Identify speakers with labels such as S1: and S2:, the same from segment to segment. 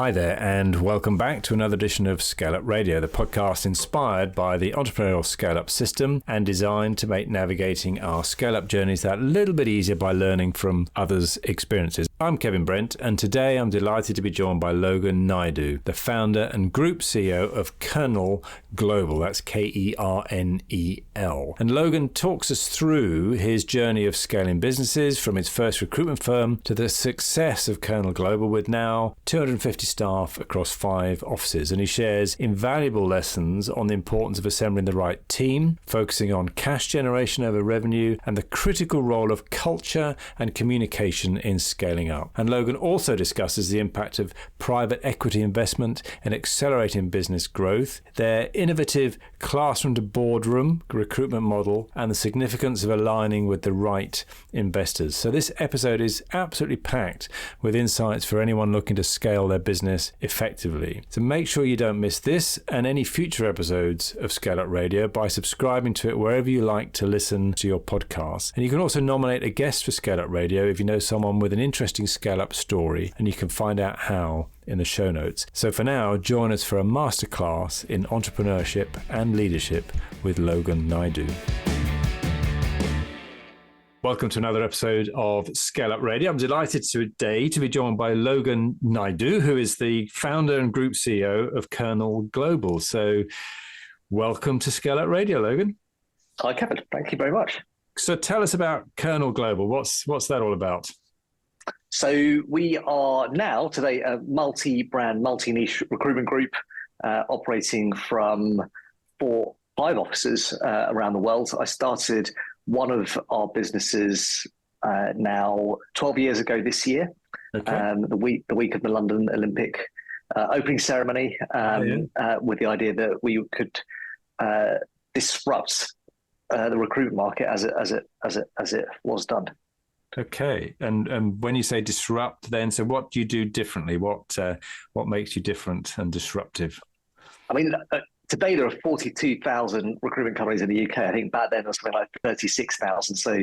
S1: Hi there, and welcome back to another edition of ScaleUp Radio, the podcast inspired by the Entrepreneurial ScaleUp System and designed to make navigating our scale-up journeys that little bit easier by learning from others' experiences. I'm Kevin Brent, and today I'm delighted to be joined by Logan Naidu, the founder and group CEO of Kernel Global. That's Kernel. And Logan talks us through his journey of scaling businesses from his first recruitment firm to the success of Kernel Global with now 250 staff across 5 offices. And he shares invaluable lessons on the importance of assembling the right team, focusing on cash generation over revenue, and the critical role of culture and communication in scaling up. And Logan also discusses the impact of private equity investment in accelerating business growth, their innovative classroom to boardroom recruitment model, and the significance of aligning with the right investors. So this episode is absolutely packed with insights for anyone looking to scale their business effectively. So make sure you don't miss this and any future episodes of ScaleUp Radio by subscribing to it wherever you like to listen to your podcasts. And you can also nominate a guest for ScaleUp Radio if you know someone with an interesting scale-up story, and you can find out how in the show notes. So for now, join us for a masterclass in entrepreneurship and leadership with Logan Naidu. Welcome to another episode of ScaleUp Radio. I'm delighted today to be joined by Logan Naidu, who is the founder and group CEO of Kernel Global. So welcome to ScaleUp Radio, Logan.
S2: Hi, Kevin. Thank you very much.
S1: So tell us about Kernel Global. What's that all about?
S2: So we are now today a multi-brand, multi-niche recruitment group operating from 5 offices around the world. I started one of our businesses now 12 years ago this year, the week of the London Olympic opening ceremony, with the idea that we could disrupt the recruitment market as it was done.
S1: Okay, and when you say disrupt, then so what do you do differently? What makes you different and disruptive?
S2: I mean, today there are 42,000 recruitment companies in the UK. I think back then there was something like 36,000. So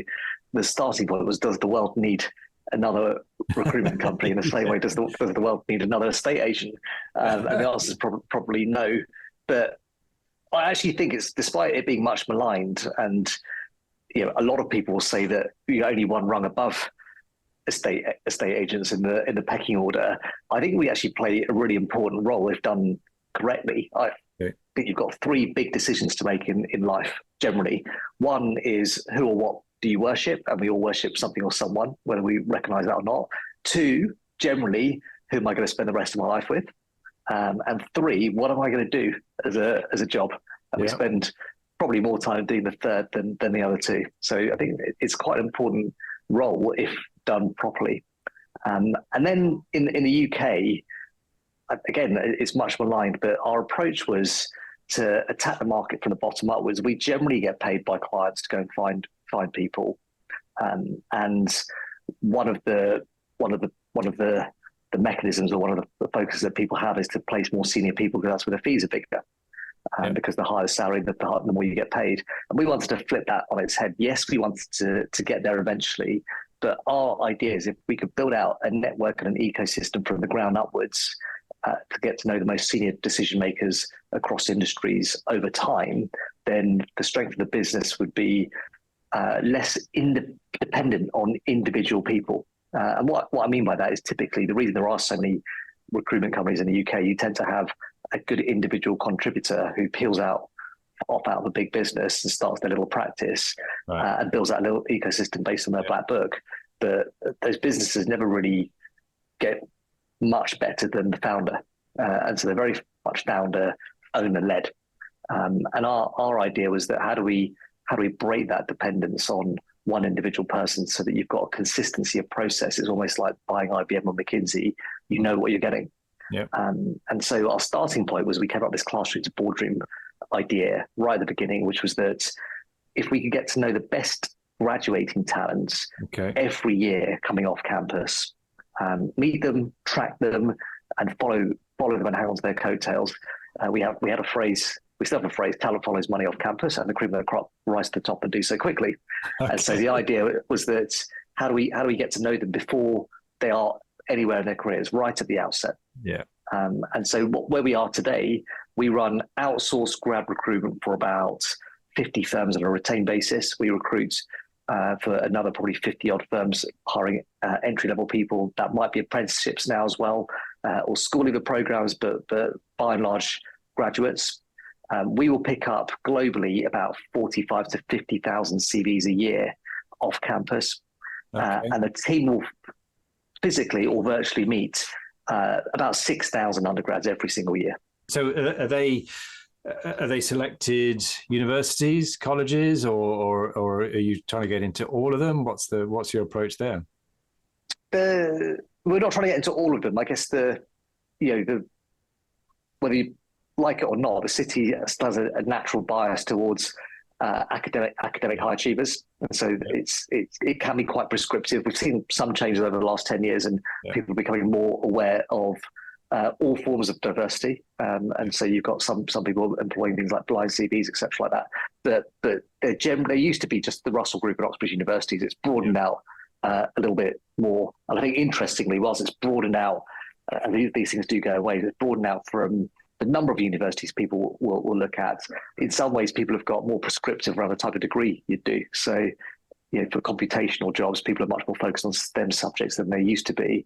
S2: the starting point was: does the world need another recruitment company? In the same way, does the world need another estate agent? And the answer is probably no. But I actually think it's, despite it being much maligned, and a lot of people will say that you're only one rung above estate agents in the pecking order. I think we actually play a really important role if done correctly. I think you've got 3 big decisions to make in life generally. One is who or what do you worship, and we all worship something or someone, whether we recognize that or not. 2, generally, who am I going to spend the rest of my life with? And 3, what am I going to do as a job? And we spend probably more time doing the third than the other 2. So I think it's quite an important role if done properly. And then in the UK, again, it's much maligned, but our approach was to attack the market from the bottom upwards. We generally get paid by clients to go and find people, and one of the mechanisms, or one of the focuses that people have, is to place more senior people, because that's where the fees are bigger. Because the higher salary, the more you get paid. And we wanted to flip that on its head. Yes, we wanted to get there eventually, but our idea is if we could build out a network and an ecosystem from the ground upwards to get to know the most senior decision makers across industries over time, then the strength of the business would be less dependent on individual people. And what I mean by that is, typically the reason there are so many recruitment companies in the UK, you tend to have a good individual contributor who peels out of the big business and starts their little practice, and builds that little ecosystem based on their black book. But those businesses never really get much better than the founder. And so they're very much founder, owner led. And our idea was that how do we break that dependence on one individual person so that you've got a consistency of process? It's almost like buying IBM or McKinsey. You know what you're getting. And so our starting point was we came up with this classroom to boardroom idea right at the beginning, which was that if we could get to know the best graduating talents every year coming off campus, meet them, track them, and follow them and hang on to their coattails. We had a phrase. We still have a phrase: talent follows money off campus, and the cream of the crop rise to the top and do so quickly. And so the idea was that how do we get to know them before they are anywhere in their careers, right at the outset? And so where we are today, we run outsourced grad recruitment for about 50 firms on a retained basis. We recruit for another probably 50 odd firms hiring entry-level people. That might be apprenticeships now as well, or school leaver programs, but by and large, graduates. We will pick up globally about 45 to 50,000 CVs a year off campus. Okay. And the team will physically or virtually meet about 6,000 undergrads every single year.
S1: So are they selected universities, colleges, or are you trying to get into all of them? What's your approach there?
S2: We're not trying to get into all of them. I guess whether you like it or not, the city has a natural bias towards academic high achievers, and so it can be quite prescriptive. We've seen some changes over the last 10 years, and people are becoming more aware of all forms of diversity. And so you've got some people employing things like blind CVs, etc., like that. But they used to be just the Russell Group and Oxbridge universities. It's broadened out a little bit more, and I think interestingly, whilst it's broadened out, and these things do go away, it's broadened out from the number of universities people will look at. In some ways, people have got more prescriptive around the type of degree you do. So, for computational jobs, people are much more focused on STEM subjects than they used to be.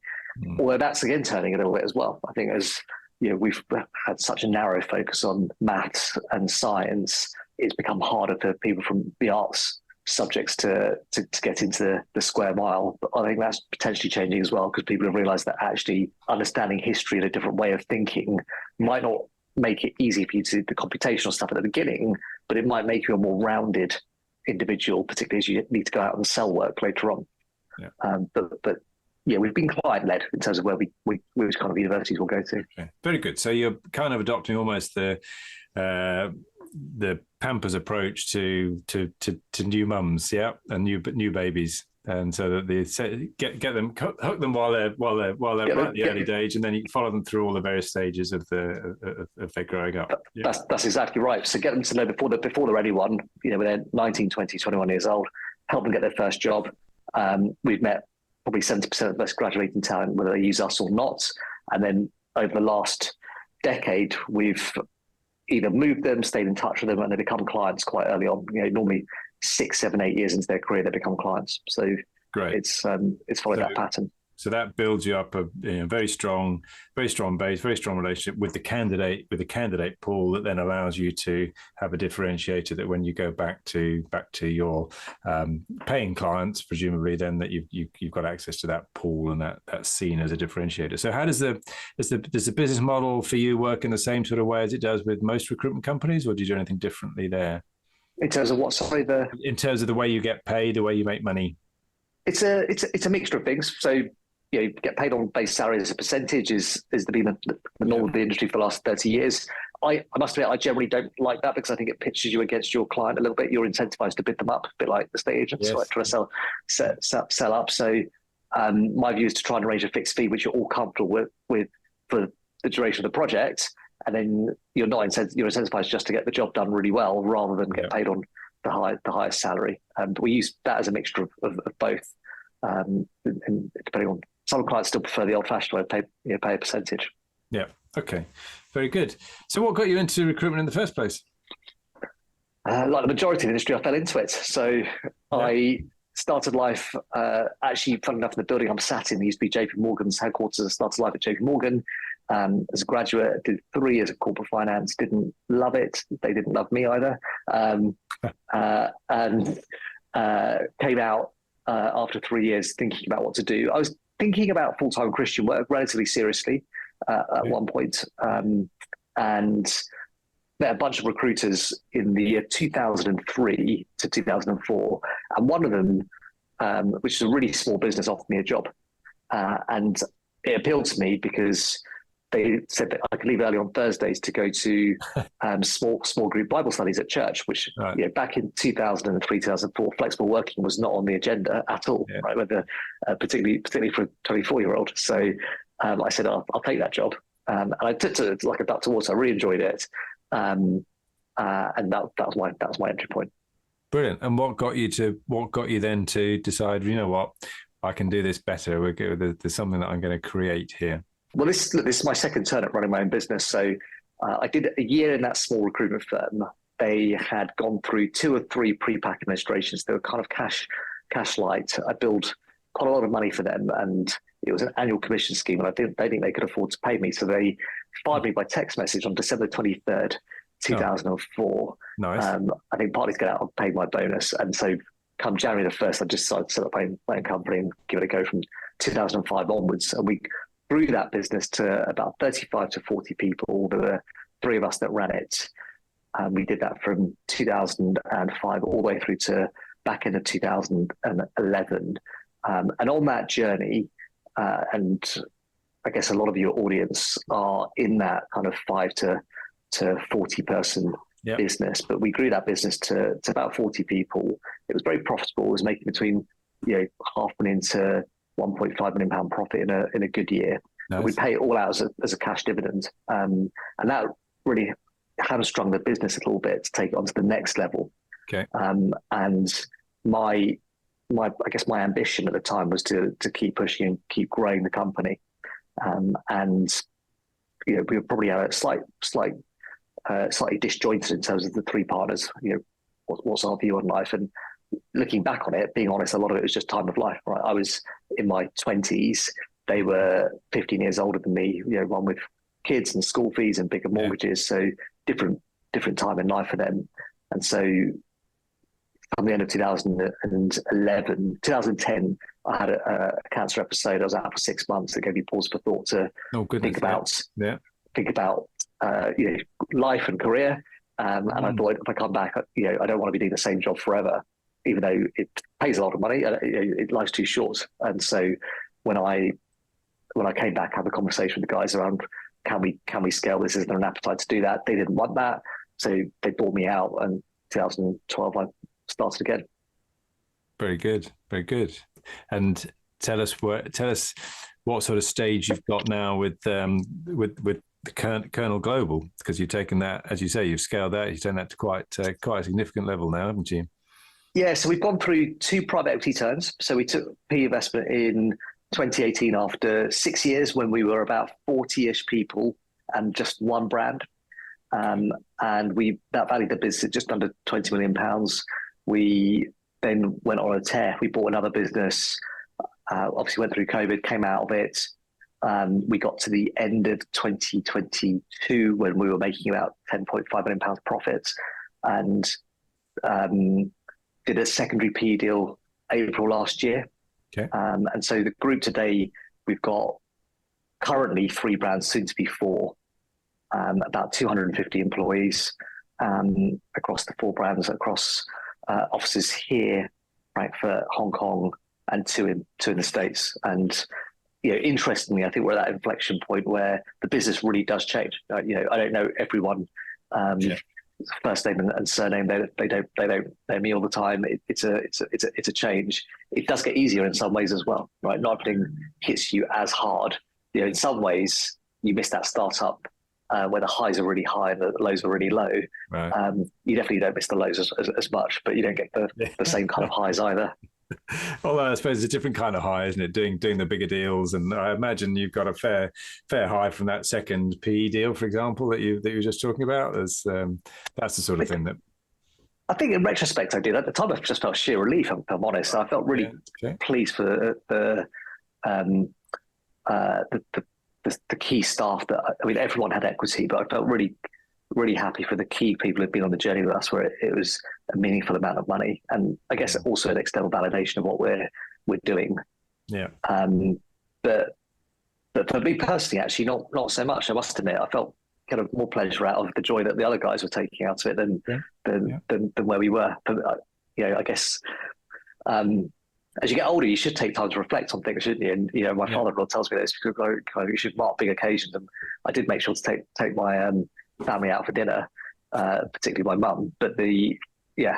S2: Although that's again turning a little bit as well. I think as we've had such a narrow focus on maths and science, it's become harder for people from the arts subjects to get into the square mile. But I think that's potentially changing as well, because people have realized that actually understanding history and a different way of thinking might not make it easy for you to do the computational stuff at the beginning, but it might make you a more rounded individual, particularly as you need to go out and sell work later on. But we've been client-led in terms of which kind of universities we'll go to.
S1: Okay. Very good. So you're kind of adopting almost the Pampers approach to new mums, and new babies, and so that they get them, hook them while they're right at the early age, and then you can follow them through all the various stages of their growing up.
S2: That's exactly right. So get them to know before they're anyone, when they're 19, 20, 21 years old, help them get their first job. We've met probably 70% of the best graduating talent, whether they use us or not, and then over the last decade, we've either moved them, stayed in touch with them, and they become clients quite early on. Normally 6, 7, 8 years into their career, they become clients. So great. It's followed that pattern.
S1: So that builds you up a very strong base, very strong relationship with the candidate pool that then allows you to have a differentiator that when you go back to your paying clients, presumably then that you've got access to that pool, and that's seen as a differentiator. So how does the business model for you work in the same sort of way as it does with most recruitment companies, or do you do anything differently there?
S2: In terms of what? Sorry,
S1: in terms of the way you get paid, the way you make money.
S2: It's a mixture of things. So get paid on base salary as a percentage is been the norm of the industry for the last 30 years. I must admit, I generally don't like that, because I think it pitches you against your client a little bit. You're incentivized to bid them up, a bit like the estate agents, like trying to sell up. So my view is to try and arrange a fixed fee, which you're all comfortable with for the duration of the project. And then you're incentivized just to get the job done really well, rather than get paid on the highest salary. But we use that as a mixture of both, and depending on. Some clients still prefer the old-fashioned way, pay a percentage. Yeah.
S1: Okay. Very good. So, what got you into recruitment in the first place?
S2: Like the majority of the industry, I fell into it. So, I started life actually, funny enough, in the building I'm sat in. There used to be JP Morgan's headquarters. I started life at JP Morgan as a graduate. Did 3 years of corporate finance. Didn't love it. They didn't love me either. And came out after 3 years thinking about what to do. I was thinking about full-time Christian work relatively seriously at one point, and met a bunch of recruiters in the year 2003 to 2004, and one of them, which is a really small business, offered me a job, and it appealed to me because they said that I could leave early on Thursdays to go to small group Bible studies at church, which back in 2003, 2004, flexible working was not on the agenda at all, right? Whether, particularly for a 24-year-old. So I said, I'll take that job. And I took it like a duck to water. I really enjoyed it. And that was my entry point.
S1: Brilliant. And what got you then to decide, I can do this better. There's something that I'm going to create here?
S2: Well, this is my second turn at running my own business. So I did a year in that small recruitment firm. They had gone through 2 or 3 pre-pack administrations. They were kind of cash light. I billed quite a lot of money for them, and it was an annual commission scheme, and they didn't think they could afford to pay me. So they fired me by text message on December 23rd, 2004.
S1: Nice.
S2: I think partly to get out and pay my bonus. And so come January the 1st, I just decided to set up my own company and give it a go from 2005 onwards. And we grew that business to about 35 to 40 people. There were 3 of us that ran it. We did that from 2005 all the way through to back end of 2011. And on that journey, and I guess a lot of your audience are in that kind of 5 to 40 person business, but we grew that business to about 40 people. It was very profitable. It was making between £500,000 to £1.5 million profit in a good year. Nice. We pay it all out as a cash dividend, and that really hamstrung the business a little bit to take it on to the next level.
S1: Okay.
S2: And my I guess my ambition at the time was to keep pushing and keep growing the company. And we were probably a slightly disjointed in terms of the 3 partners. What's our view on life? And looking back on it, being honest, a lot of it was just time of life. Right, I was in my 20s. They were 15 years older than me. One with kids and school fees and bigger mortgages. So different time in life for them. And so from the end of 2010, I had a cancer episode. I was out for 6 months. It gave me pause for thought to think about life and career. And I thought, if I come back, I don't want to be doing the same job forever, even though it pays a lot of money. Life's too short. And so when I came back, I had a conversation with the guys around, can we scale this? Is there an appetite to do that? They didn't want that, so they bought me out. And 2012, I started again.
S1: Very good, very good. And tell us what sort of stage you've got now with the Kernel Global, because you've taken that, as you say, you've scaled that, you've taken that to quite a significant level now, haven't you?
S2: Yeah, so we've gone through 2 private equity turns. So we took PE investment in 2018 after 6 years when we were about 40-ish people and just 1 brand. And that valued the business at just under £20 million. We then went on a tear. We bought another business, obviously went through COVID, came out of it. We got to the end of 2022 when we were making about £10.5 million profits, and did a secondary PE deal April last year.
S1: Okay.
S2: And so the group today, we've got currently 3 brands, soon to be 4, about 250 employees across the 4 brands, across offices here, Frankfurt, Hong Kong, and 2 in the States. And interestingly, I think we're at that inflection point where the business really does change. I don't know everyone. First name and surname. They don't know me all the time. It's a change. It does get easier in some ways as well, right? Not everything hits you as hard. In some ways, you miss that startup where the highs are really high and the lows are really low. Right. You definitely don't miss the lows as much, but you don't get the same kind of highs either.
S1: Although I suppose it's a different kind of high, isn't it? Doing the bigger deals, and I imagine you've got a fair high from that second PE deal, for example, that you were just talking about. That's the sort of thing that. I
S2: think in retrospect, I did. At the time, I just felt sheer relief. If I'm honest, I felt really pleased for the key staff. Everyone had equity, but I felt really happy for the key people who've been on the journey with us, where it was a meaningful amount of money, and I guess also an external validation of what we're doing. Yeah. But for me personally, actually, not so much. I must admit, I felt kind of more pleasure out of the joy that the other guys were taking out of it than where we were. But, I guess as you get older, you should take time to reflect on things, shouldn't you? And my father-in-law tells me this: you should mark big occasions, and I did make sure to take my family out for dinner, particularly my mum. But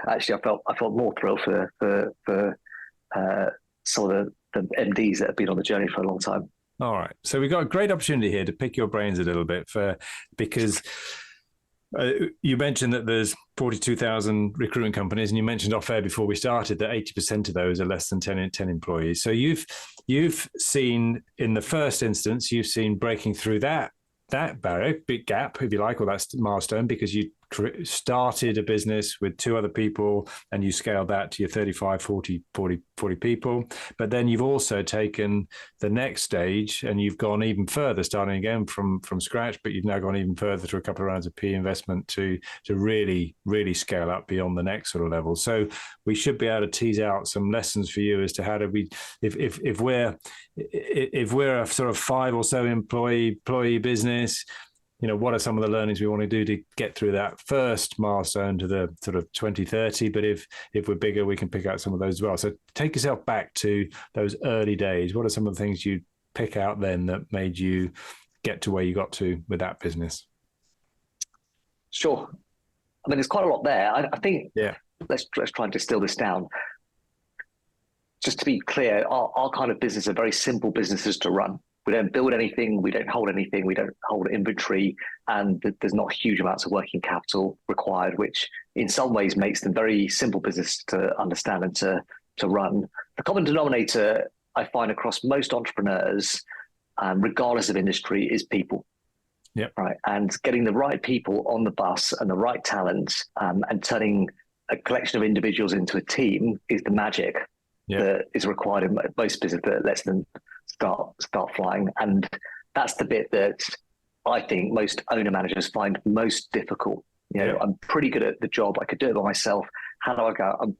S2: actually, I felt more thrilled for some of the MDs that have been on the journey for a long time. All
S1: right, so we've got a great opportunity here to pick your brains a little bit because You mentioned that there's 42,000 recruitment companies, and you mentioned off air before we started that 80% of those are less than 10 employees. So you've seen, in the first instance, you've seen breaking through that barrier, big gap, if you like, or that milestone, because you started a business with 2 other people and you scaled that to your 35, 40 people. But then you've also taken the next stage and you've gone even further, starting again from scratch, but you've now gone even further through a couple of rounds of PE investment to really, really scale up beyond the next sort of level. So we should be able to tease out some lessons for you as to how do we, if we're a sort of 5 or so employee business, what are some of the learnings we want to do to get through that first milestone to the sort of 2030? But if we're bigger, we can pick out some of those as well. So take yourself back to those early days. What are some of the things you pick out then that made you get to where you got to with that business?
S2: Sure. I mean, there's quite a lot there. I think, let's try and distill this down. Just to be clear, our kind of business are very simple businesses to run. We don't build anything, we don't hold anything, we don't hold inventory, and there's not huge amounts of working capital required, which in some ways makes them very simple business to understand and to run. The common denominator I find across most entrepreneurs, regardless of industry, is people.
S1: Yeah.
S2: Right. And getting the right people on the bus and the right talent, and turning a collection of individuals into a team is the magic that is required in most business that lets them start flying. And that's the bit that I think most owner managers find most difficult. I'm pretty good at the job. I could do it by myself. How do I go and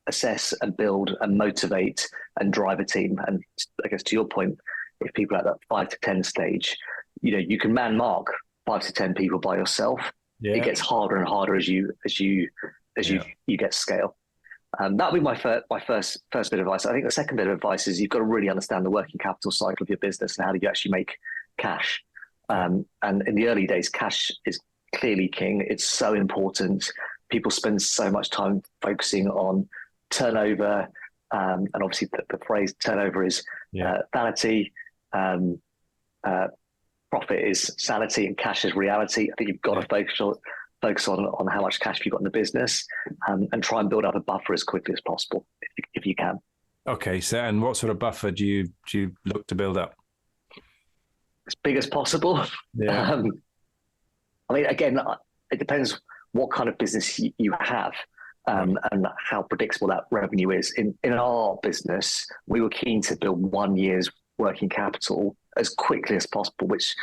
S2: assess and build and motivate and drive a team? And I guess to your point, if people are at that 5 to 10 stage, you can man mark 5 to 10 people by yourself. It gets harder and harder as you get scale. That would be my first bit of advice. I think the second bit of advice is you've got to really understand the working capital cycle of your business and how do you actually make cash. And in the early days, cash is clearly king. It's so important. People spend so much time focusing on turnover, and obviously the phrase turnover is vanity. Profit is sanity, and cash is reality. I think you've got to focus on how much cash you've got in the business, and try and build up a buffer as quickly as possible if you can.
S1: Okay, so and what sort of buffer do you look to build up?
S2: As big as possible.
S1: Yeah.
S2: I mean, again, it depends what kind of business you have, and how predictable that revenue is. In our business, we were keen to build 1 year's working capital as quickly as possible, which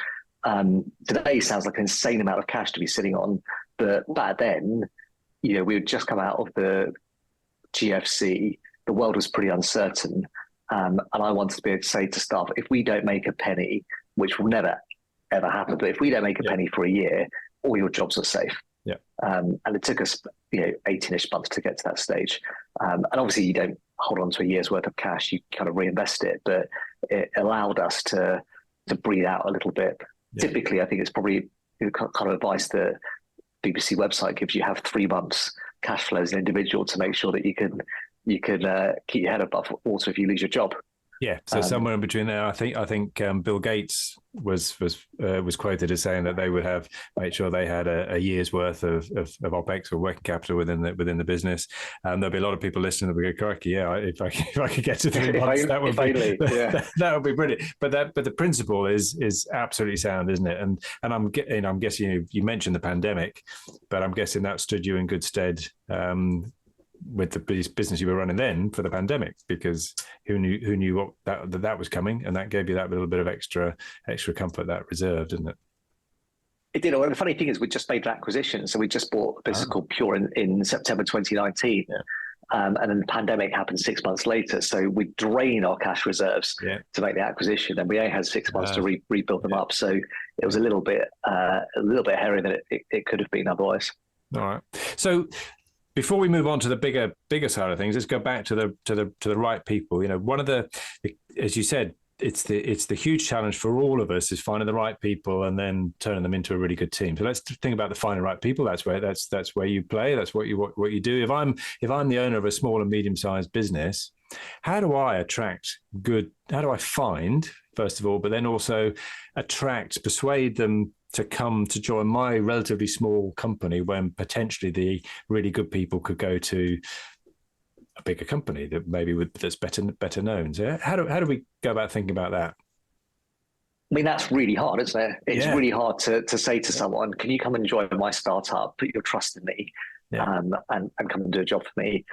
S2: today sounds like an insane amount of cash to be sitting on. But back then, we had just come out of the GFC. The world was pretty uncertain. And I wanted to be able to say to staff, if we don't make a penny, which will never, ever happen, but if we don't make a penny for a year, all your jobs are safe.
S1: Yeah.
S2: And it took us, 18-ish months to get to that stage. And obviously you don't hold on to a year's worth of cash, you kind of reinvest it, but it allowed us to breathe out a little bit. Yeah. Typically, I think it's probably the kind of advice that BBC website gives you: have 3 months cash flow as an individual to make sure that you can keep your head above water if you lose your job.
S1: Yeah, so somewhere in between there, I think Bill Gates was quoted as saying that they would make sure they had a year's worth of OPEX or working capital within the business. And there'll be a lot of people listening that will go, crikey, if I could get to 3 months, that would be brilliant. But the principle is absolutely sound, isn't it? And I'm guessing you mentioned the pandemic, but I'm guessing that stood you in good stead. With the business you were running then for the pandemic, because who knew what that was coming, and that gave you that little bit of extra comfort, that reserve, didn't it?
S2: It did. Well, the funny thing is, we just made an acquisition, so we just bought a business called Pure in September 2019, and then the pandemic happened 6 months later. So we drained our cash reserves to make the acquisition, and we only had 6 months to rebuild them up. So it was a little bit hairy than it could have been otherwise.
S1: All right. So before we move on to the bigger side of things, let's go back to the right people. One of the, as you said, it's the huge challenge for all of us is finding the right people and then turning them into a really good team. So let's think about the finding the right people. That's where you play. That's what you do. If I'm the owner of a small and medium-sized business, how do I find first of all, but then also persuade them to come to join my relatively small company when potentially the really good people could go to a bigger company that that's better known. So how do we go about thinking about that?
S2: I mean, that's really hard, isn't it? It's really hard to say to someone, can you come and join my startup, put your trust in me, and come and do a job for me.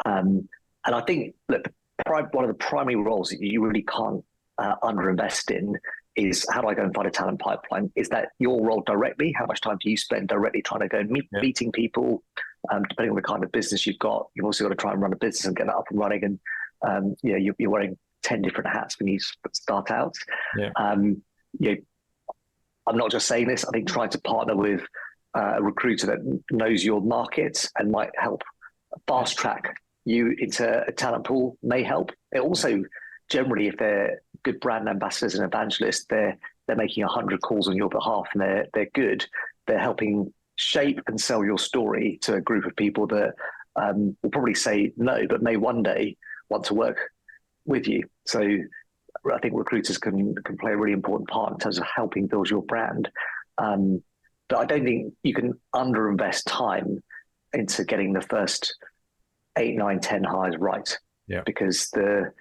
S2: And I think that one of the primary roles that you really can't underinvest in is, how do I go and find a talent pipeline? Is that your role directly? How much time do you spend directly trying to go and meeting people? Depending on the kind of business you've got, you've also got to try and run a business and get that up and running. And you're wearing 10 different hats when you start out. I'm not just saying this. I think trying to partner with a recruiter that knows your market and might help fast track you into a talent pool may help. It also, generally, if they're good brand ambassadors and evangelists, they're making 100 calls on your behalf, and they're good. They're helping shape and sell your story to a group of people that will probably say no, but may one day want to work with you. So I think recruiters can play a really important part in terms of helping build your brand. But I don't think you can underinvest time into getting the first 8, 9, 10 hires right. Because the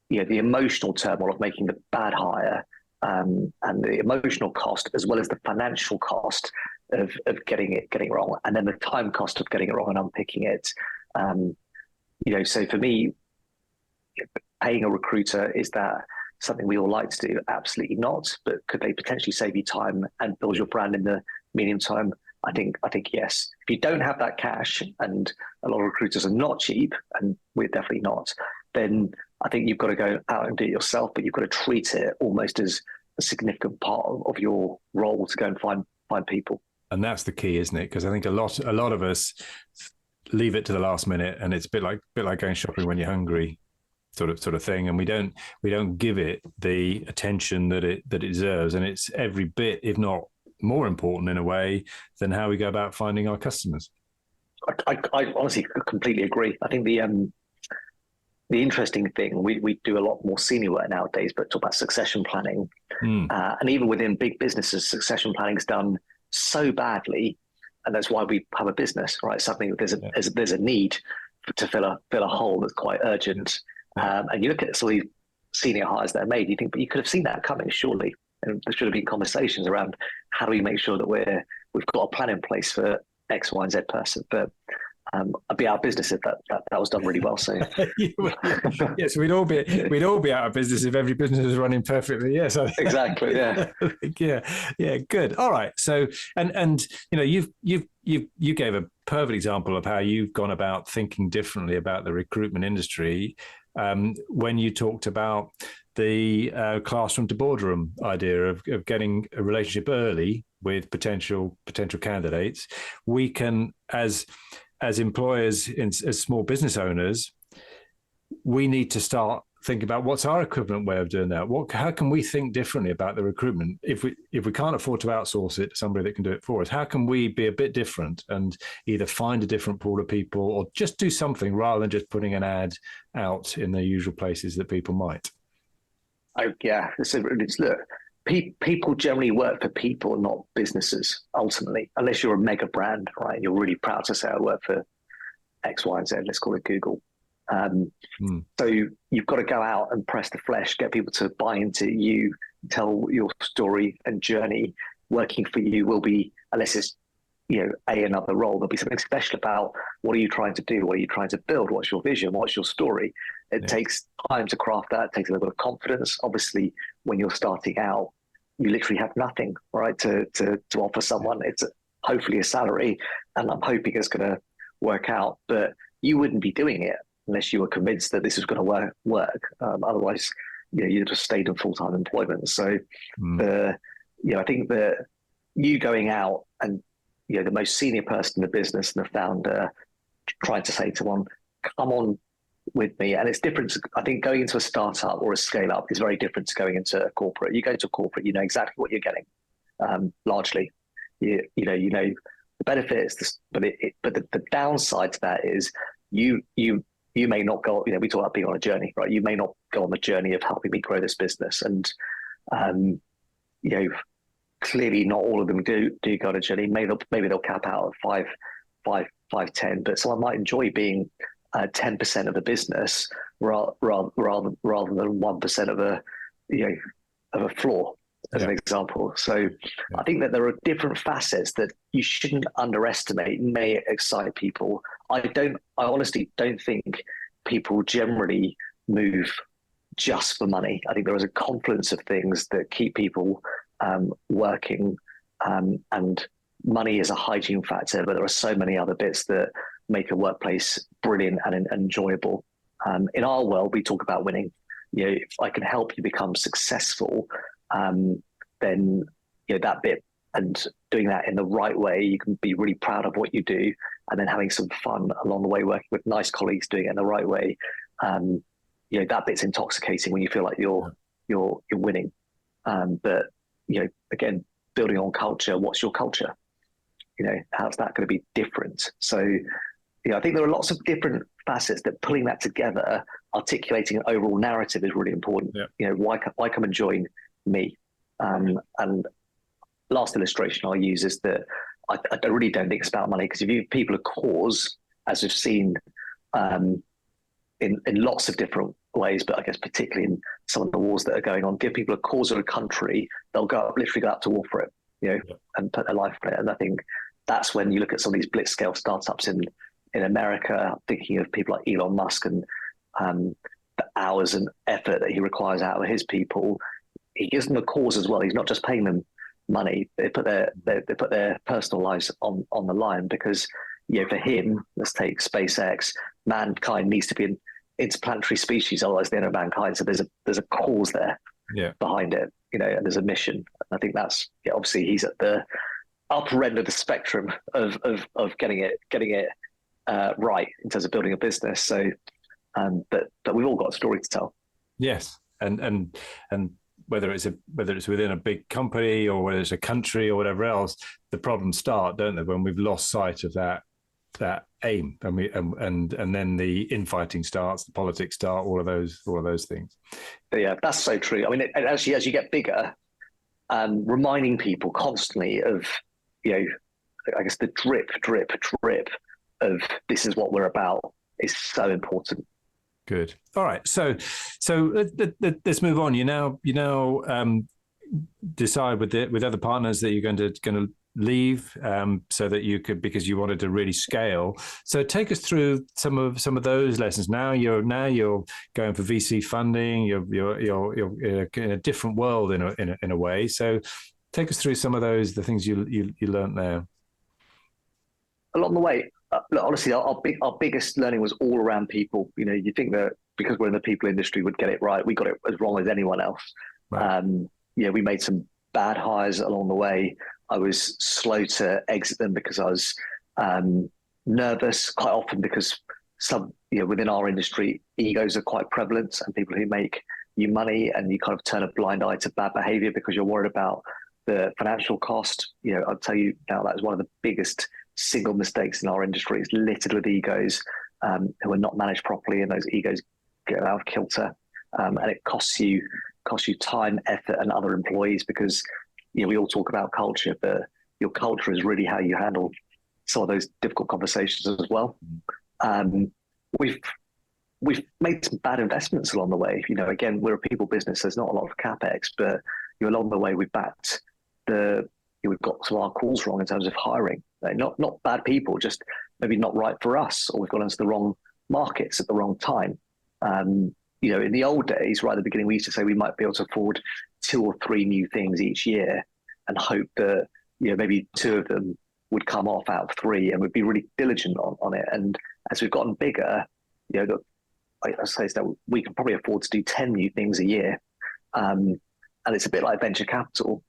S2: emotional turmoil of making the bad hire and the emotional cost, as well as the financial cost of getting it wrong, and then the time cost of getting it wrong and unpicking it. So for me, paying a recruiter, is that something we all like to do? Absolutely not. But could they potentially save you time and build your brand in the medium term? I think yes. If you don't have that cash, and a lot of recruiters are not cheap, and we're definitely not, then I think you've got to go out and do it yourself, but you've got to treat it almost as a significant part of your role to go and find people.
S1: And that's the key, isn't it? Because I think a lot of us leave it to the last minute, and it's a bit like going shopping when you're hungry, sort of thing, and we don't give it the attention that it deserves, and it's every bit, if not more important in a way, than how we go about finding our customers.
S2: I honestly completely agree. I think the interesting thing, we do a lot more senior work nowadays, but talk about succession planning, and even within big businesses, succession planning is done so badly, and that's why we have a business, right? Suddenly there's a need to fill a hole that's quite urgent. And you look at some of these senior hires that are made, you think, but you could have seen that coming, surely. And there should have been conversations around how do we make sure that we've got a plan in place for X, Y, and Z person. But I'd be out of business if that was done really well. So
S1: yes, we'd all be out of business if every business was running perfectly. Yes,
S2: exactly. Yeah,
S1: yeah. Good. All right. So and you gave a perfect example of how you've gone about thinking differently about the recruitment industry when you talked about the classroom to boardroom idea of getting a relationship early with potential candidates. We can, as employers, as small business owners, we need to start thinking about what's our equivalent way of doing that. How can we think differently about the recruitment? If we can't afford to outsource it to somebody that can do it for us, how can we be a bit different and either find a different pool of people or just do something rather than just putting an ad out in the usual places that people might?
S2: Look, people generally work for people, not businesses, ultimately, unless you're a mega brand, right? You're really proud to say I work for X, Y, and Z, let's call it Google. So you've got to go out and press the flesh, get people to buy into you, tell your story and journey. Working for you will be, unless it's another role, there'll be something special about what are you trying to do, what are you trying to build, what's your vision, what's your story. It takes time to craft that. It takes a little bit of confidence. Obviously, when you're starting out, you literally have nothing, right, to offer someone. It's hopefully a salary, and I'm hoping it's going to work out. But you wouldn't be doing it unless you were convinced that this is going to work. Otherwise, you'd just stayed in full-time employment. So, I think that you going out and the most senior person in the business and the founder trying to say to one, come on with me. And it's different. I think going into a startup or a scale up is very different to going into a corporate. You go into a corporate, you know exactly what you're getting. Largely, you know the benefits, but the downside to that is you may not go. We talk about being on a journey, right? You may not go on the journey of helping me grow this business. And, clearly not all of them do go on a journey. Maybe they'll cap out at 5, 10, but someone might enjoy being 10% of the business rather than 1% of a floor, as an example. So I think that there are different facets that you shouldn't underestimate, may excite people. I honestly don't think people generally move just for money. I think there is a confluence of things that keep people working, and money is a hygiene factor, but there are so many other bits that make a workplace brilliant and enjoyable. In our world, we talk about winning. If I can help you become successful, then that bit, and doing that in the right way, you can be really proud of what you do, and then having some fun along the way, working with nice colleagues, doing it in the right way. That bit's intoxicating when you feel like you're winning. But again, building on culture. What's your culture? How's that going to be different? So, I think there are lots of different facets that pulling that together, articulating an overall narrative is really important. Yeah. Why come and join me? And last illustration I'll use is that I really don't think it's about money, because if you give people a cause, as we've seen in lots of different ways, but I guess particularly in some of the wars that are going on, give people a cause or a country, they'll literally go out to war for it, and put their life on it. And I think that's when you look at some of these blitz scale startups in America, thinking of people like Elon Musk and the hours and effort that he requires out of his people. He gives them a cause as well. He's not just paying them money. They put their personal lives on the line, because for him, let's take SpaceX, mankind needs to be an interplanetary species, otherwise the end of mankind. So there's a cause there behind it, and there's a mission. And I think that's obviously he's at the upper end of the spectrum of getting it right in terms of building a business. So, but we've all got a story to tell.
S1: Yes, and whether it's within a big company or whether it's a country or whatever else, the problems start, don't they, when we've lost sight of that aim, and then the infighting starts, the politics start, all of those things.
S2: Yeah, that's so true. I mean, actually, as you get bigger, reminding people constantly of, I guess the drip of this is what we're about is so important.
S1: Good. All right. So let's move on. You now decide with other partners that you're going to leave, so that you could, because you wanted to really scale. So take us through some of those lessons. Now you're going for VC funding. You're in a different world in a way. So take us through some of the things you learned there.
S2: Along the way, look, honestly, our biggest learning was all around people. You think that because we're in the people industry, we'd get it right. We got it as wrong as anyone else. Right. We made some bad hires along the way. I was slow to exit them because I was nervous, quite often because within our industry, egos are quite prevalent, and people who make you money, and you kind of turn a blind eye to bad behavior because you're worried about the financial cost. I'll tell you now, that is one of the biggest single mistakes in our industry. It's littered with egos who are not managed properly, and those egos get out of kilter, and it costs you time, effort, and other employees, because we all talk about culture, but your culture is really how you handle some of those difficult conversations as well. We've made some bad investments along the way. Again, we're a people business. There's not a lot of capex, but along the way we've backed we've got some of our calls wrong in terms of hiring. Not bad people, just maybe not right for us, or we've gone into the wrong markets at the wrong time. In the old days, right at the beginning, we used to say we might be able to afford 2 or 3 new things each year, and hope that maybe 2 of them would come off out of 3, and we'd be really diligent on it. And as we've gotten bigger, I say that we can probably afford to do 10 new things a year, and it's a bit like venture capital.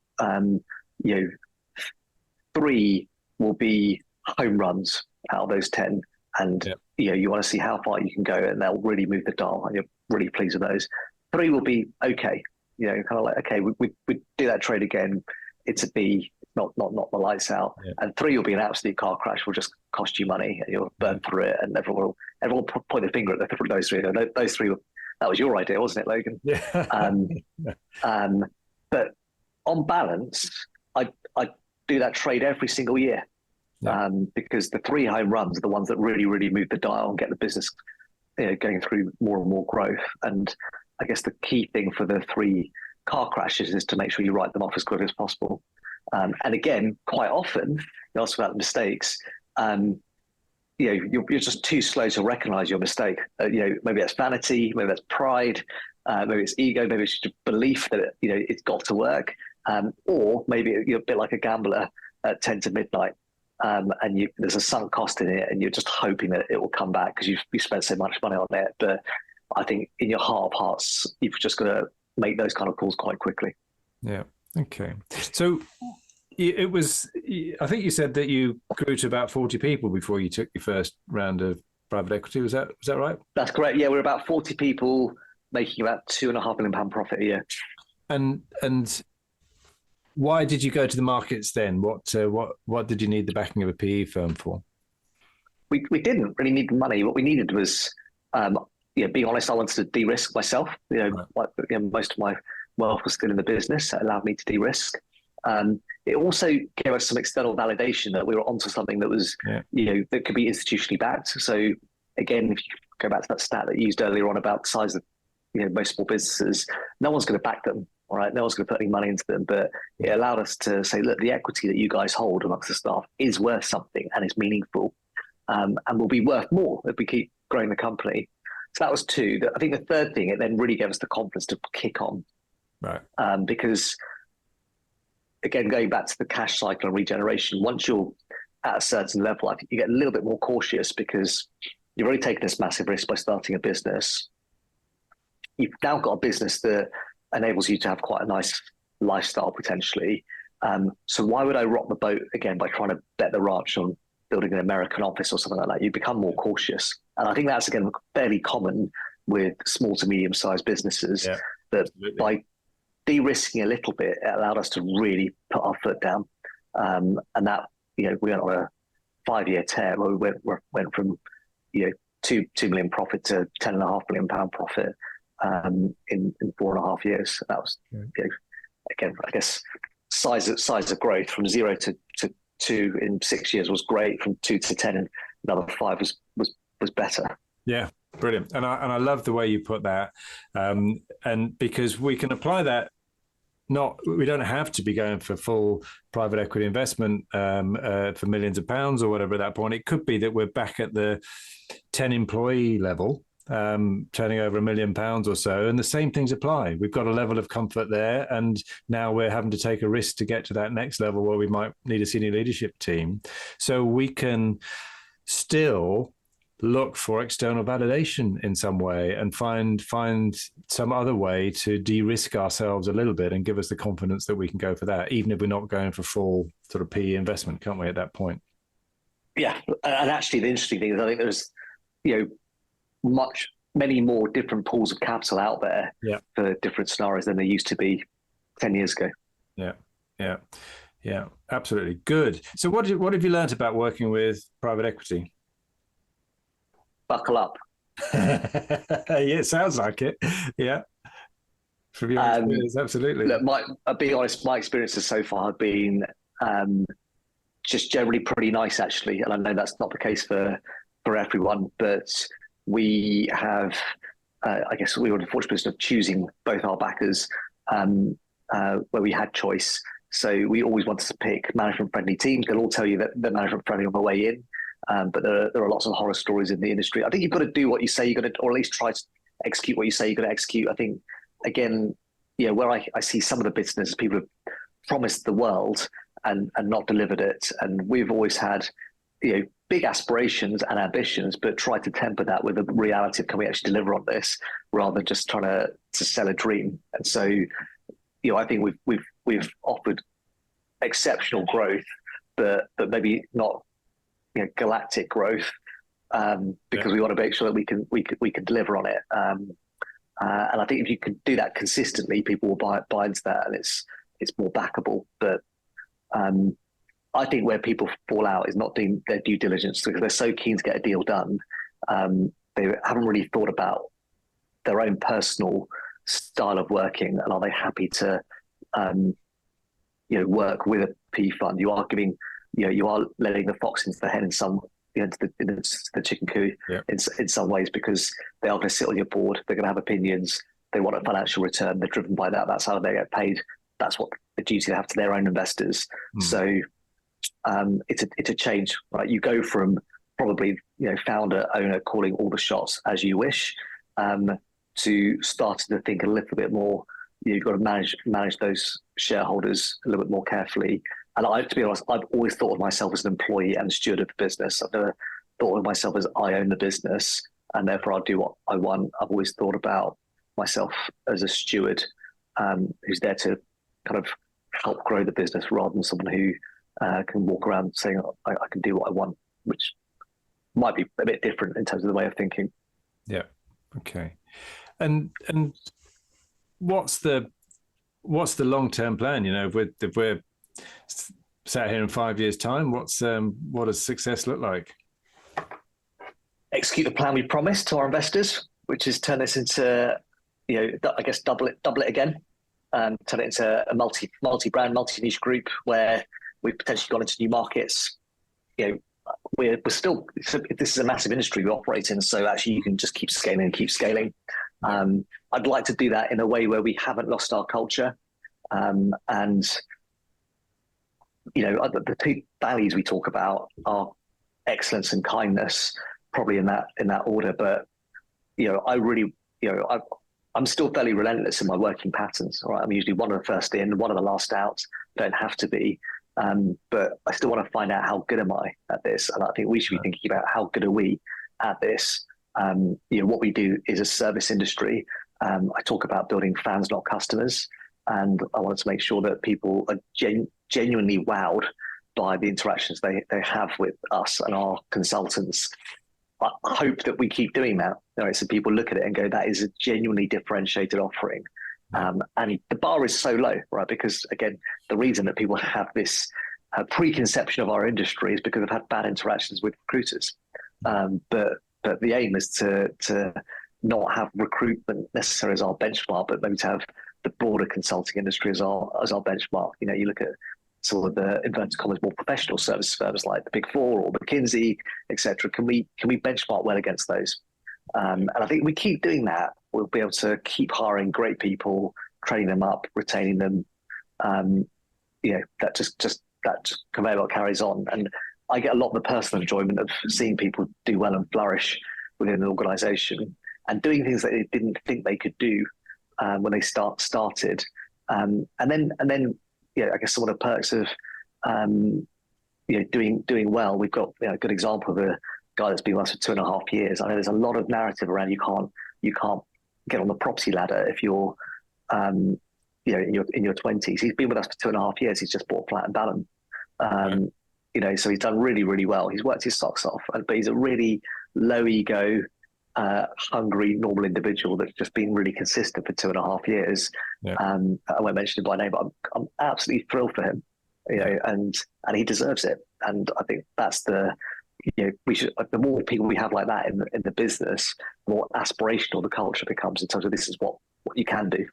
S2: 3 will be home runs out of those 10, and you want to see how far you can go, and they'll really move the dial, and you're really pleased with those. 3 will be okay, kind of like, okay, we do that trade again, it's a B, not the lights out. And 3 will be an absolute car crash, will just cost you money, and you'll burn through it, and everyone will point the finger at those 3. Those That was your idea, wasn't it, Logan?
S1: Yeah.
S2: But on balance, I do that trade every single year.
S1: Yeah.
S2: Because the 3 home runs are the ones that really, really move the dial and get the business going through more and more growth. And I guess the key thing for the 3 car crashes is to make sure you write them off as quickly as possible. And again, quite often, you ask about mistakes, you're just too slow to recognize your mistake. Maybe that's vanity, maybe that's pride, maybe it's ego, maybe it's just belief that it's got to work, or maybe you're a bit like a gambler at 10 to midnight. And there's a sunk cost in it, and you're just hoping that it will come back because you spent so much money on it. But I think in your heart of hearts, you've just got to make those kind of calls quite quickly.
S1: Yeah. Okay. So it was, I think you said that you grew to about 40 people before you took your first round of private equity. Was that right? That's
S2: correct. Yeah, we're about 40 people making about £2.5 million profit a year.
S1: And why did you go to the markets then? What did you need the backing of a PE firm for?
S2: We didn't really need the money. What we needed was, being honest, I wanted to de-risk myself. Right. Most of my wealth was still in the business. It allowed me to de-risk. It also gave us some external validation that we were onto something that was, that could be institutionally backed. So again, if you go back to that stat that you used earlier on about the size of, most small businesses, no one's going to back them. All right, no one's going to put any money into them, but it allowed us to say, look, the equity that you guys hold amongst the staff is worth something and it's meaningful, and will be worth more if we keep growing the company. So that was 2. I think the third thing, it then really gave us the confidence to kick on,
S1: right?
S2: Because again, going back to the cash cycle and regeneration, once you're at a certain level, I think you get a little bit more cautious because you've already taken this massive risk by starting a business. You've now got a business that enables you to have quite a nice lifestyle potentially. So why would I rock the boat again by trying to bet the ranch on building an American office or something like that? You become more cautious. And I think that's, again, fairly common with small to medium-sized businesses, that by de-risking a little bit, it allowed us to really put our foot down. And that, we went on a 5-year tear where we went from, 2 million profit to £10.5 million profit in 4.5 years. That was, again, I guess size of growth from 0 to 2 in 6 years was great. From 2 to 10 in another 5 was better.
S1: Yeah, brilliant. And I love the way you put that, and because we can apply that. We don't have to be going for full private equity investment for millions of pounds or whatever at that point. It could be that we're back at the 10 employee level, turning over £1 million or so, and the same things apply. We've got a level of comfort there, and now we're having to take a risk to get to that next level where we might need a senior leadership team. So we can still look for external validation in some way and find some other way to de-risk ourselves a little bit and give us the confidence that we can go for that, even if we're not going for full sort of PE investment, can't we, at that point?
S2: Yeah, and actually the interesting thing is I think there's, many more different pools of capital out there for different scenarios than there used to be 10 years ago.
S1: Yeah, absolutely. Good. So what have you learned about working with private equity?
S2: Buckle up.
S1: Yeah, it sounds like it. Yeah. From your experience, absolutely.
S2: Look, I'll be honest, my experiences so far have been just generally pretty nice, actually. And I know that's not the case for everyone, but we have, I guess we were in the fortunate position of choosing both our backers where we had choice. So we always wanted to pick management-friendly teams. They'll all tell you that they're management-friendly on the way in. But there are lots of horror stories in the industry. I think you've got to do what you say you're going to, or at least try to execute what you say you're going to execute. I think, again, where I see some of the businesses, people have promised the world and not delivered it. And we've always had, big aspirations and ambitions, but tried to temper that with the reality of, can we actually deliver on this, rather than just trying to sell a dream. And so, I think we've offered exceptional growth, but maybe not galactic growth, because we want to make sure that we can deliver on it. And I think if you can do that consistently, people will buy into that, and it's more backable. But I think where people fall out is not doing their due diligence, because they're so keen to get a deal done. They haven't really thought about their own personal style of working, and are they happy to work with a P fund? You are giving, you are letting the fox into the hen in some, into the chicken coop in some ways, because they are going to sit on your board. They're going to have opinions. They want a financial return. They're driven by that. That's how they get paid. That's what the duty they have to their own investors. So it's a change, right? You go from probably founder, owner, calling all the shots as you wish, to starting to think a little bit more. You've got to manage those shareholders a little bit more carefully. And to be honest, I've always thought of myself as an employee and steward of the business. I've never thought of myself as I own the business and therefore I'll do what I want. I've always thought about myself as a steward who's there to kind of help grow the business, rather than someone who can walk around saying I can do what I want, which might be a bit different in terms of the way of thinking.
S1: Yeah. Okay. And what's the long-term plan? If we're sat here in 5 years' time, what does success look like?
S2: Execute the plan we promised to our investors, which is turn this into, I guess double it again, and turn it into a multi-brand, multi-niche group where we've potentially gone into new markets. We're still, this is a massive industry we operate in, so actually you can just keep scaling and keep scaling. I'd like to do that in a way where we haven't lost our culture, and the two values we talk about are excellence and kindness, probably in that order. But I'm still fairly relentless in my working patterns. All right, I'm usually one of the first in, one of the last out. Don't have to be, but I still want to find out how good am I at this, and I think we should be thinking about how good are we at this. What we do is a service industry. I talk about building fans, not customers, and I wanted to make sure that people are genuinely wowed by the interactions they have with us and our consultants. I hope that we keep doing that. So people look at it and go, that is a genuinely differentiated offering. And the bar is so low, right? Because again, the reason that people have this preconception of our industry is because they've had bad interactions with recruiters. But the aim is to not have recruitment necessarily as our benchmark, but maybe to have the broader consulting industry as our benchmark. You look at sort of the inverted commas more professional service firms like the Big Four or McKinsey, etc. Can we benchmark well against those? And I think if we keep doing that, we'll be able to keep hiring great people, training them up, retaining them. That just conveyor belt carries on. And I get a lot of the personal enjoyment of seeing people do well and flourish within an organization and doing things that they didn't think they could do when they started. And then I guess some of the perks of doing well. We've got a good example of a guy that's been with us for 2.5 years. I know there's a lot of narrative around you can't get on the property ladder if you're in your 20s. He's been with us for 2.5 years. He's just bought a flat in Balham. So he's done really, really well. He's worked his socks off, but he's a really low ego, hungry, normal individual that's just been really consistent for 2.5 years. I won't mention him by name, but I'm absolutely thrilled for him. And he deserves it. And I think that's the more people we have like that in the business, the more aspirational the culture becomes in terms of this is what you can do.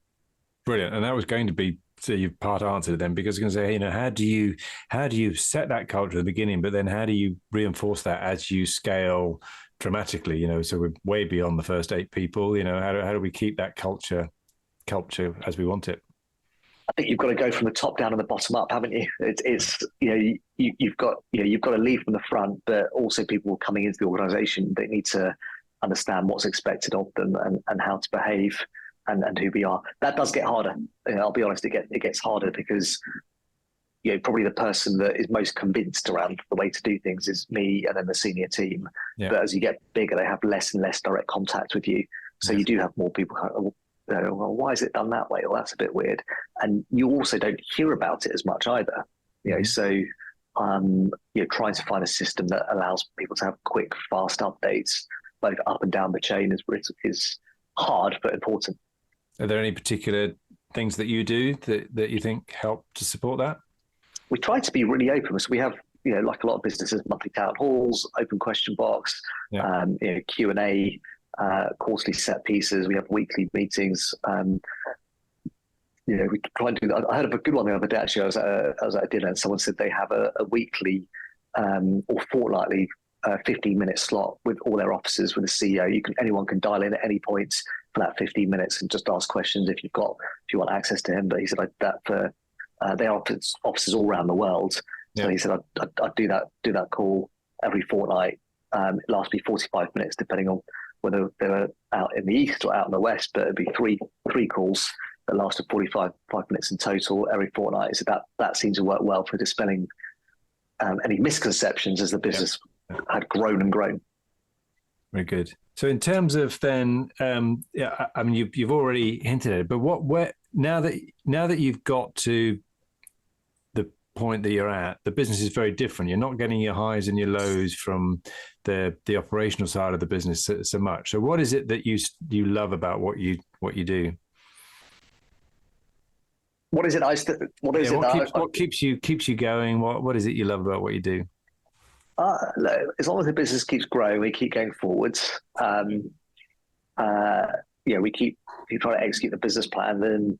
S1: Brilliant. And that was going to be, so you've part answered it then, because I was going to say, how do you set that culture at the beginning, but then how do you reinforce that as you scale dramatically? So we're way beyond the first 8 people. How do we keep that culture as we want it?
S2: I think you've got to go from the top down and the bottom up, haven't you? You've got to lead from the front, but also people coming into the organisation, they need to understand what's expected of them and how to behave and who we are. That does get harder. I'll be honest, it gets harder because probably the person that is most convinced around the way to do things is me and then the senior team. Yeah. But as you get bigger, they have less and less direct contact with you. So you do have more people well, why is it done that way? Well, that's a bit weird. And you also don't hear about it as much either. So trying to find a system that allows people to have quick, fast updates, both up and down the chain is hard, but important.
S1: Are there any particular things that you do that you think help to support that?
S2: We try to be really open. So we have, like a lot of businesses, monthly town halls, open question box, Q&A. quarterly set pieces. We have weekly meetings. We try and do that. I heard of a good one the other day. Actually, I was at a dinner and someone said they have a weekly or fortnightly 15-minute slot with all their officers with the CEO. Anyone can dial in at any point for that 15 minutes and just ask questions if you want access to him. But he said they are officers all around the world. So he said I'd do that call every fortnight. It lasts me 45 minutes depending on whether they were out in the east or out in the west. But it'd be three calls that lasted 45 minutes in total every fortnight. So that seems to work well for dispelling any misconceptions as the business had grown and grown.
S1: Very good. So in terms of then, I mean, you've already hinted at it, but now that you've got to the point that you're at, the business is very different. You're not getting your highs and your lows from the operational side of the business so much. So what is it that you love about what you do?
S2: What is it?
S1: What keeps you going? What is it you love about what you do?
S2: As long as the business keeps growing, we keep going forwards. We keep trying to execute the business plan. Then,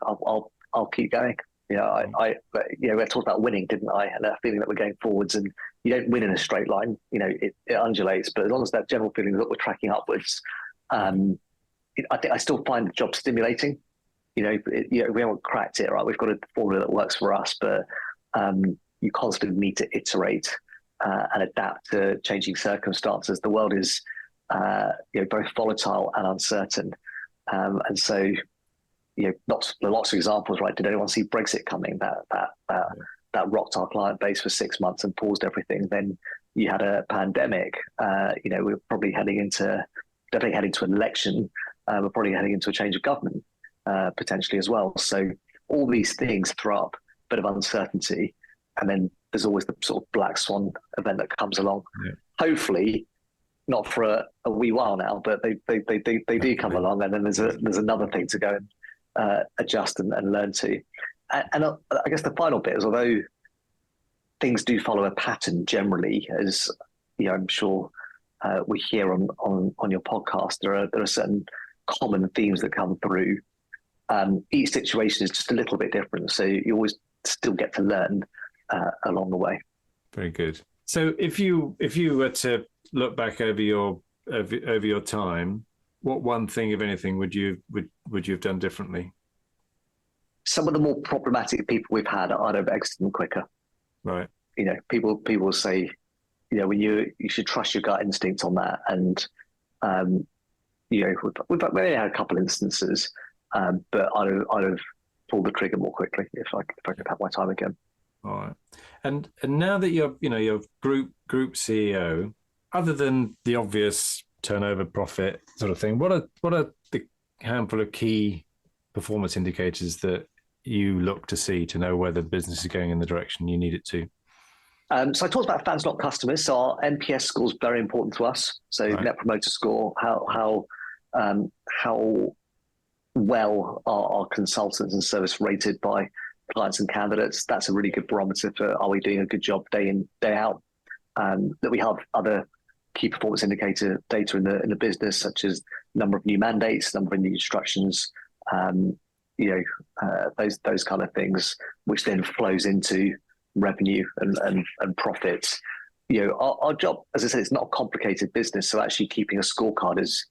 S2: I'll keep going. We talked about winning, didn't I? And that feeling that we're going forwards, and you don't win in a straight line. It undulates, but as long as that general feeling that we're tracking upwards, I think I still find the job stimulating. We haven't cracked it, right? We've got a formula that works for us, but you constantly need to iterate and adapt to changing circumstances. The world is very volatile and uncertain, and so lots of examples. Right? Did anyone see Brexit coming? That rocked our client base for 6 months and paused everything. Then you had a pandemic. We're probably definitely heading to an election. We're probably heading into a change of government. Potentially as well. So all these things throw up a bit of uncertainty, and then there's always the sort of black swan event that comes along. Yeah. Hopefully, not for a wee while now, but they do come along, and then there's another thing to go and adjust and learn to. And I guess the final bit is, although things do follow a pattern generally, as I'm sure we hear on your podcast, there are certain common themes that come through. Each situation is just a little bit different, so you always still get to learn along the way.
S1: Very good. So if you were to look back over your time, what one thing, if anything, would you have done differently?
S2: Some of the more problematic people we've had, I'd have exited them quicker.
S1: Right.
S2: People say, when you should trust your gut instinct on that, and we've only had a couple instances. But I'd have pulled the trigger more quickly if I could have my time again.
S1: All right. And now that you're group CEO, other than the obvious turnover, profit sort of thing, what are the handful of key performance indicators that you look to see to know whether the business is going in the direction you need it to?
S2: So I talked about fans, not customers. So our NPS score is very important to us. So right. Net Promoter Score, how well are our consultants and service rated by clients and candidates. That's a really good barometer for, are we doing a good job day in, day out? That we have other key performance indicator data in the business, such as number of new mandates, number of new instructions, those kind of things, which then flows into revenue and profits. Our job, as I said, it's not a complicated business, so actually keeping a scorecard is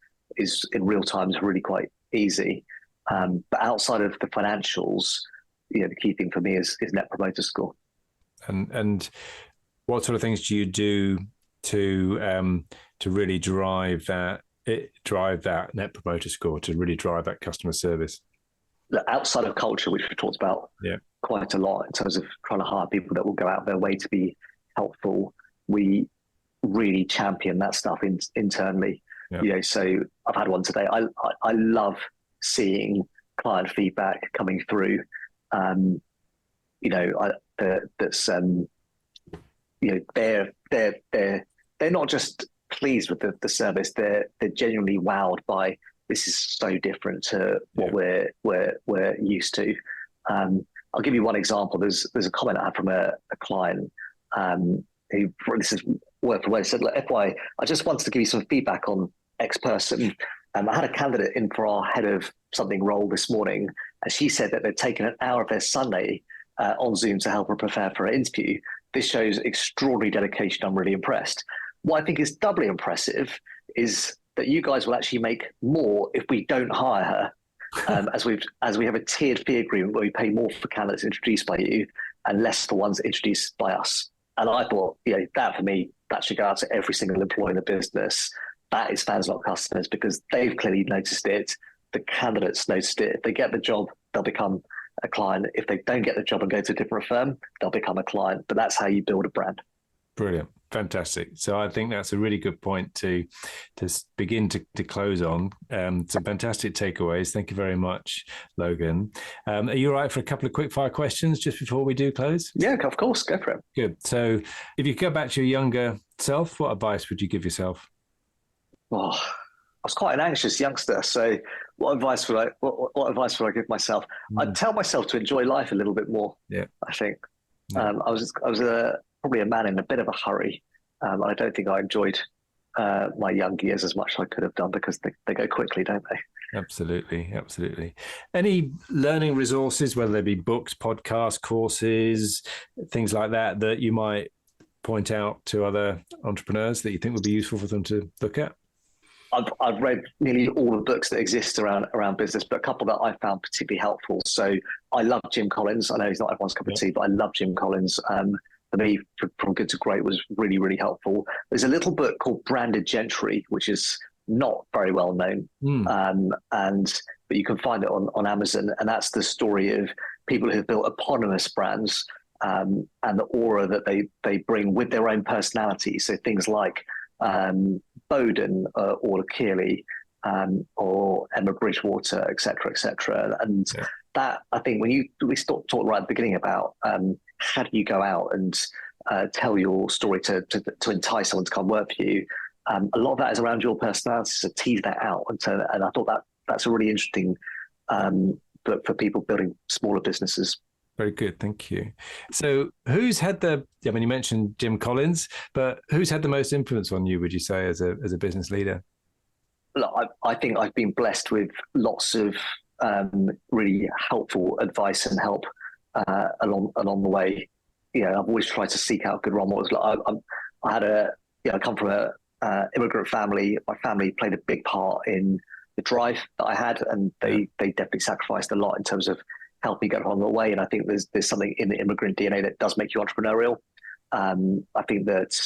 S2: in real time is really quite easy. But outside of the financials, the key thing for me is Net Promoter Score.
S1: And what sort of things do you do to really drive that Net Promoter Score, to really drive that customer service?
S2: Outside of culture, which we talked about quite a lot in terms of trying to hire people that will go out of their way to be helpful, we really champion that stuff internally. Yeah. So I've had one today. I love seeing client feedback coming through. They're not just pleased with the service. They're genuinely wowed by, this is so different to what we're used to. I'll give you one example. There's a comment I had from a client who, this is word for word, said, "Look, FY, I just wanted to give you some feedback on X person. I had a candidate in for our head of something role this morning, and she said that they'd taken an hour of their Sunday on Zoom to help her prepare for her interview. This shows extraordinary dedication. I'm really impressed. What I think is doubly impressive is that you guys will actually make more if we don't hire her, as we have a tiered fee agreement where we pay more for candidates introduced by you and less for ones introduced by us. And I thought, that for me, that should go out to every single employee in the business. That is fans, not customers, because they've clearly noticed it. The candidates noticed it. If they get the job, they'll become a client. If they don't get the job and go to a different firm, they'll become a client. But that's how you build a brand.
S1: Brilliant. Fantastic. So I think that's a really good point to begin to close on. Some fantastic takeaways. Thank you very much, Logan. Are you all right for a couple of quick fire questions just before we do close?
S2: Yeah, of course. Go for it.
S1: Good. So if you go back to your younger self, what advice would you give yourself?
S2: Oh, I was quite an anxious youngster. So what advice would I give myself? I'd tell myself to enjoy life a little bit more. Yeah, I think. Yeah. I was probably a man in a bit of a hurry. I don't think I enjoyed my young years as much as I could have done, because they go quickly, don't they?
S1: Absolutely. Any learning resources, whether they be books, podcasts, courses, things like that, that you might point out to other entrepreneurs that you think would be useful for them to look at?
S2: I've read nearly all the books that exist around business, but a couple that I found particularly helpful. So I love Jim Collins. I know he's not everyone's cup of tea, but I love Jim Collins. For me, From Good to Great was really, really helpful. There's a little book called Branded Gentry, which is not very well known, but you can find it on Amazon, and that's the story of people who've built eponymous brands and the aura that they bring with their own personality. So things like Bowden or Keeley or Emma Bridgewater, et cetera. And that, I think, when we talked right at the beginning about how do you go out and tell your story to entice someone to come work for you, a lot of that is around your personality, so tease that out. And I thought that's a really interesting book for people building smaller businesses.
S1: Very good, thank you. So who's had you mentioned Jim Collins, but who's had the most influence on you, would you say, as a business leader?
S2: Look, I think I've been blessed with lots of really helpful advice and help along the way. I've always tried to seek out good role models. I come from a immigrant family. My family played a big part in the drive that I had, and they definitely sacrificed a lot in terms of help me get along the way. And I think there's something in the immigrant DNA that does make you entrepreneurial. I think that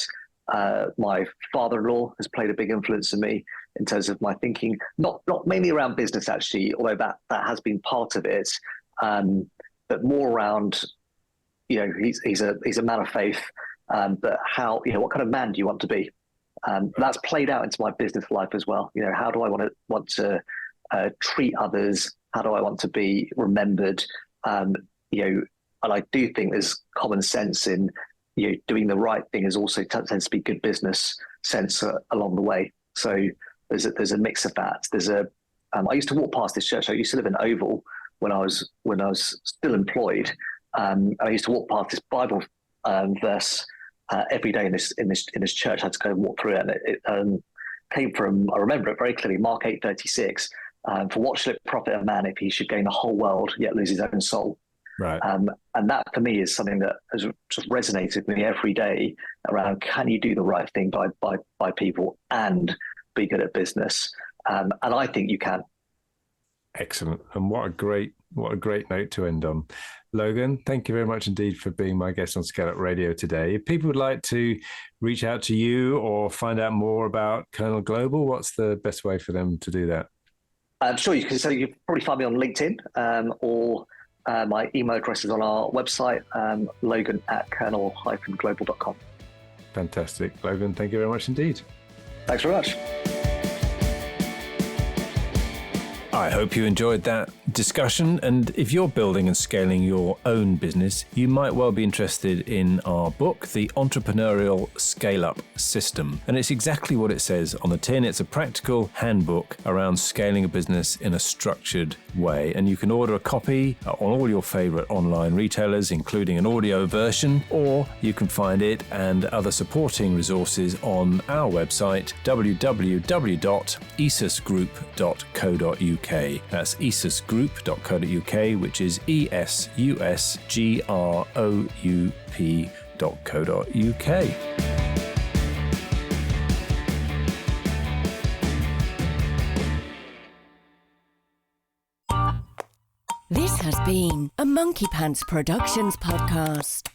S2: my father-in-law has played a big influence on me in terms of my thinking, not mainly around business actually, although that has been part of it, but more around, he's a man of faith, but how, what kind of man do you want to be? That's played out into my business life as well. How do I want to treat others? How do I want to be remembered? And I do think there's common sense in, doing the right thing is also tends to be good business sense along the way. So there's a mix of that. I used to walk past this church. I used to live in Oval when I was still employed. And I used to walk past this Bible verse every day in this church. I had to go and walk through it, and it came from, I remember it very clearly, Mark 8:36. For what should it profit a man if he should gain the whole world yet lose his own soul? Right. And that for me is something that has just resonated with me every day around, can you do the right thing by people and be good at business? And I think you can.
S1: Excellent. And what a great note to end on. Logan, thank you very much indeed for being my guest on ScaleUp Radio today. If people would like to reach out to you or find out more about Kernel Global, what's the best way for them to do that?
S2: Sure, you can probably find me on LinkedIn, or my email address is on our website, logan@kernel-global.com.
S1: Fantastic. Logan, thank you very much indeed.
S2: Thanks very much.
S1: I hope you enjoyed that discussion, and if you're building and scaling your own business, you might well be interested in our book, The Entrepreneurial ScaleUp System. And it's exactly what it says on the tin. It's a practical handbook around scaling a business in a structured way, and you can order a copy on all your favorite online retailers, including an audio version, or you can find it and other supporting resources on our website, www.esusgroup.co.uk. That's esusgroup.co.uk, which is esusgroup.co.uk.
S3: This has been a Monkey Pants Productions podcast.